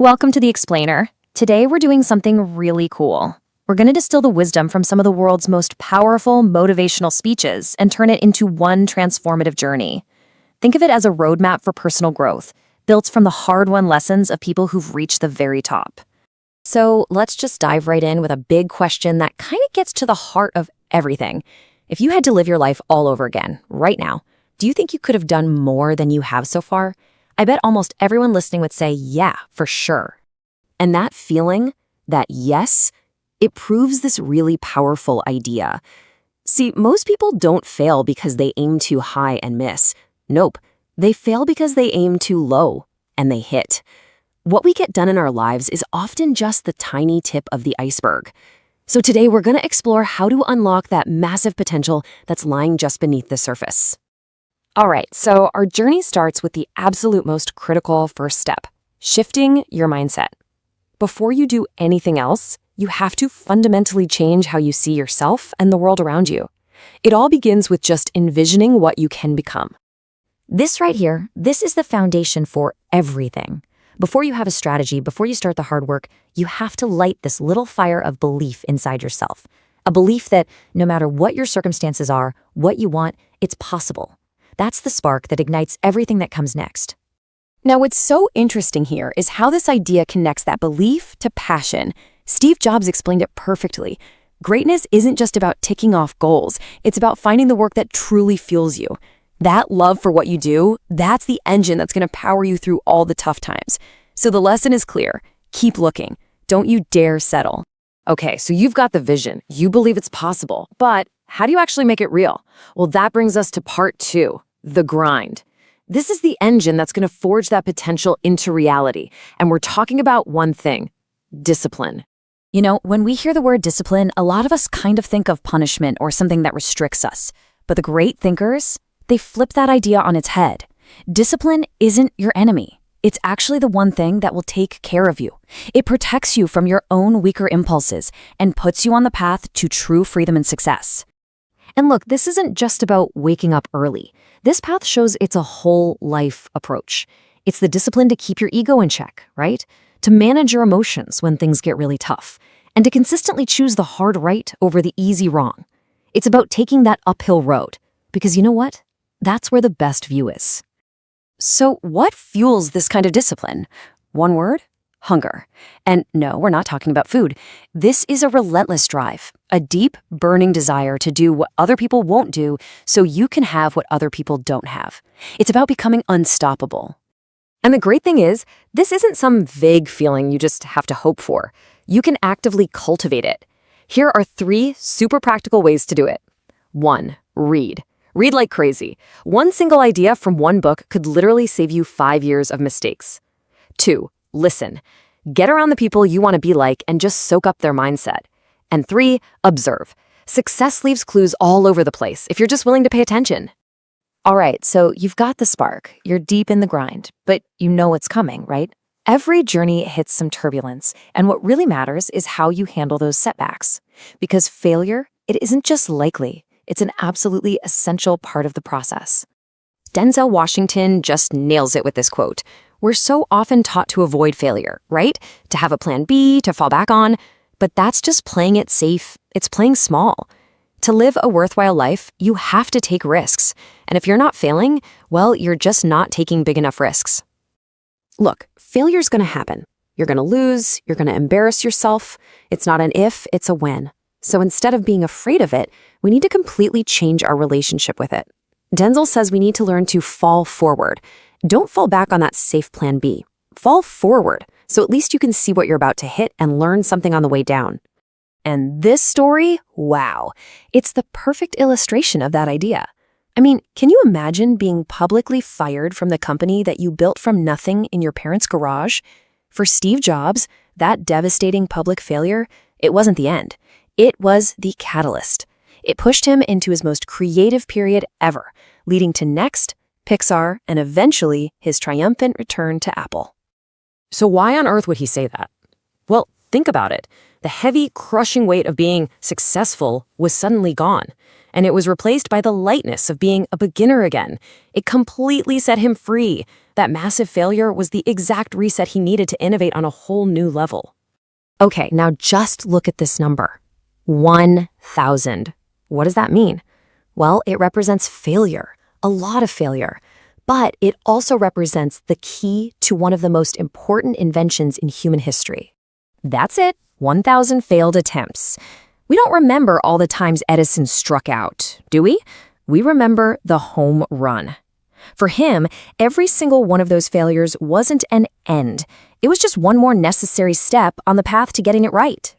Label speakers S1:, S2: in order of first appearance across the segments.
S1: Welcome to the Explainer. Today we're doing something really cool. We're going to distill the wisdom from some of the world's most powerful motivational speeches and turn it into one transformative journey. Think of it as a roadmap for personal growth, built from the hard-won lessons of people who've reached the very top. So let's just dive right in with a big question that kind of gets to the heart of everything. If you had to live your life all over again, right now, do you think you could have done more than you have so far? I bet almost everyone listening would say, yeah, for sure. And that feeling, that yes, it proves this really powerful idea. See, most people don't fail because they aim too high and miss. Nope, they fail because they aim too low and they hit. What we get done in our lives is often just the tiny tip of the iceberg. So today we're going to explore how to unlock that massive potential that's lying just beneath the surface. All right, so our journey starts with the absolute most critical first step, shifting your mindset. Before you do anything else, you have to fundamentally change how you see yourself and the world around you. It all begins with just envisioning what you can become. This right here, this is the foundation for everything. Before you have a strategy, before you start the hard work, you have to light this little fire of belief inside yourself. A belief that no matter what your circumstances are, what you want, it's possible. That's the spark that ignites everything that comes next. Now, what's so interesting here is how this idea connects that belief to passion. Steve Jobs explained it perfectly. Greatness isn't just about ticking off goals. It's about finding the work that truly fuels you. That love for what you do, that's the engine that's going to power you through all the tough times. So the lesson is clear. Keep looking. Don't you dare settle. Okay, so you've got the vision. You believe it's possible. But how do you actually make it real? Well, that brings us to part 2, the grind. This is the engine that's going to forge that potential into reality. And we're talking about one thing, discipline. You know, when we hear the word discipline, a lot of us kind of think of punishment or something that restricts us. But the great thinkers, they flip that idea on its head. Discipline isn't your enemy. It's actually the one thing that will take care of you. It protects you from your own weaker impulses and puts you on the path to true freedom and success. And look, this isn't just about waking up early. This path shows it's a whole life approach. It's the discipline to keep your ego in check, right? To manage your emotions when things get really tough, and to consistently choose the hard right over the easy wrong. It's about taking that uphill road, because you know what? That's where the best view is. So what fuels this kind of discipline? One word: hunger. And no, we're not talking about food. This is a relentless drive, a deep, burning desire to do what other people won't do so you can have what other people don't have. It's about becoming unstoppable. And the great thing is, this isn't some vague feeling you just have to hope for. You can actively cultivate it. Here are 3 super practical ways to do it. 1, read. Read like crazy. One single idea from one book could literally save you 5 years of mistakes. 2, listen. Get around the people you want to be like and just soak up their mindset. And 3, observe. Success leaves clues all over the place if you're just willing to pay attention. All right, so you've got the spark. You're deep in the grind, but you know it's coming, right? Every journey hits some turbulence, and what really matters is how you handle those setbacks. Because failure, it isn't just likely. It's an absolutely essential part of the process. Denzel Washington just nails it with this quote. We're so often taught to avoid failure, right? To have a plan B, to fall back on. But that's just playing it safe. It's playing small. To live a worthwhile life, you have to take risks. And if you're not failing, well, you're just not taking big enough risks. Look, failure's going to happen. You're going to lose. You're going to embarrass yourself. It's not an if, it's a when. So instead of being afraid of it, we need to completely change our relationship with it. Denzel says we need to learn to fall forward. Don't fall back on that safe plan B. Fall forward, so at least you can see what you're about to hit and learn something on the way down. And this story, wow, it's the perfect illustration of that idea. I mean, can you imagine being publicly fired from the company that you built from nothing in your parents' garage? For Steve Jobs, that devastating public failure, it wasn't the end. It was the catalyst. It pushed him into his most creative period ever, leading to Next, Pixar, and eventually his triumphant return to Apple. So why on earth would he say that? Well, think about it. The heavy, crushing weight of being successful was suddenly gone. and it was replaced by the lightness of being a beginner again. It completely set him free. That massive failure was the exact reset he needed to innovate on a whole new level. Okay, now just look at this number. 1,000. What does that mean? Well, it represents failure, a lot of failure. But it also represents the key to one of the most important inventions in human history. That's it, 1,000 failed attempts. We don't remember all the times Edison struck out, do we? We remember the home run. For him, every single one of those failures wasn't an end. It was just one more necessary step on the path to getting it right.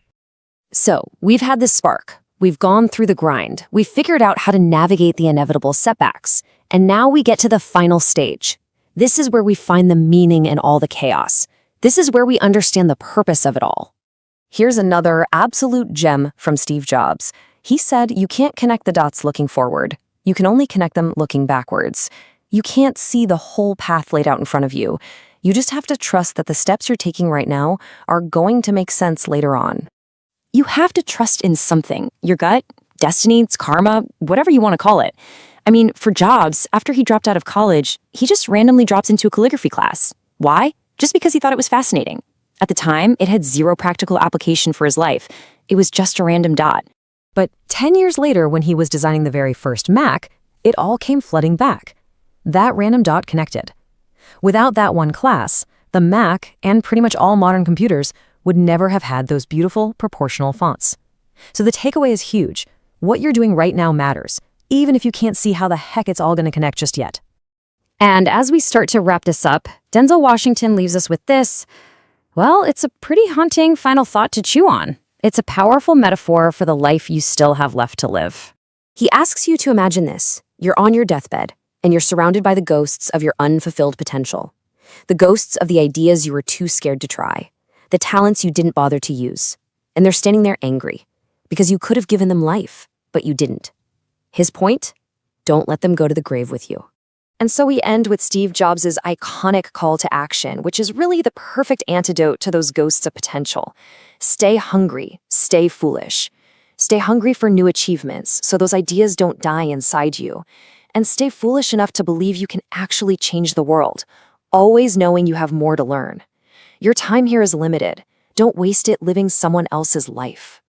S1: So, we've had this spark. We've gone through the grind. We've figured out how to navigate the inevitable setbacks. And now we get to the final stage. This is where we find the meaning in all the chaos. This is where we understand the purpose of it all. Here's another absolute gem from Steve Jobs. He said, you can't connect the dots looking forward. You can only connect them looking backwards. You can't see the whole path laid out in front of you. You just have to trust that the steps you're taking right now are going to make sense later on. You have to trust in something, your gut, destiny, karma, whatever you want to call it. I mean, for Jobs, after he dropped out of college, he just randomly dropped into a calligraphy class. Why? Just because he thought it was fascinating. At the time, it had zero practical application for his life. It was just a random dot. But 10 years later, when he was designing the very first Mac, it all came flooding back. That random dot connected. Without that one class, the Mac, and pretty much all modern computers, would never have had those beautiful, proportional fonts. So the takeaway is huge. What you're doing right now matters, even if you can't see how the heck it's all going to connect just yet. And as we start to wrap this up, Denzel Washington leaves us with this. Well, it's a pretty haunting final thought to chew on. It's a powerful metaphor for the life you still have left to live. He asks you to imagine this. You're on your deathbed, and you're surrounded by the ghosts of your unfulfilled potential. The ghosts of the ideas you were too scared to try. The talents you didn't bother to use. And they're standing there angry, because you could have given them life, but you didn't. His point? Don't let them go to the grave with you. And so we end with Steve Jobs' iconic call to action, which is really the perfect antidote to those ghosts of potential. Stay hungry, stay foolish. Stay hungry for new achievements so those ideas don't die inside you. And stay foolish enough to believe you can actually change the world, always knowing you have more to learn. Your time here is limited. Don't waste it living someone else's life.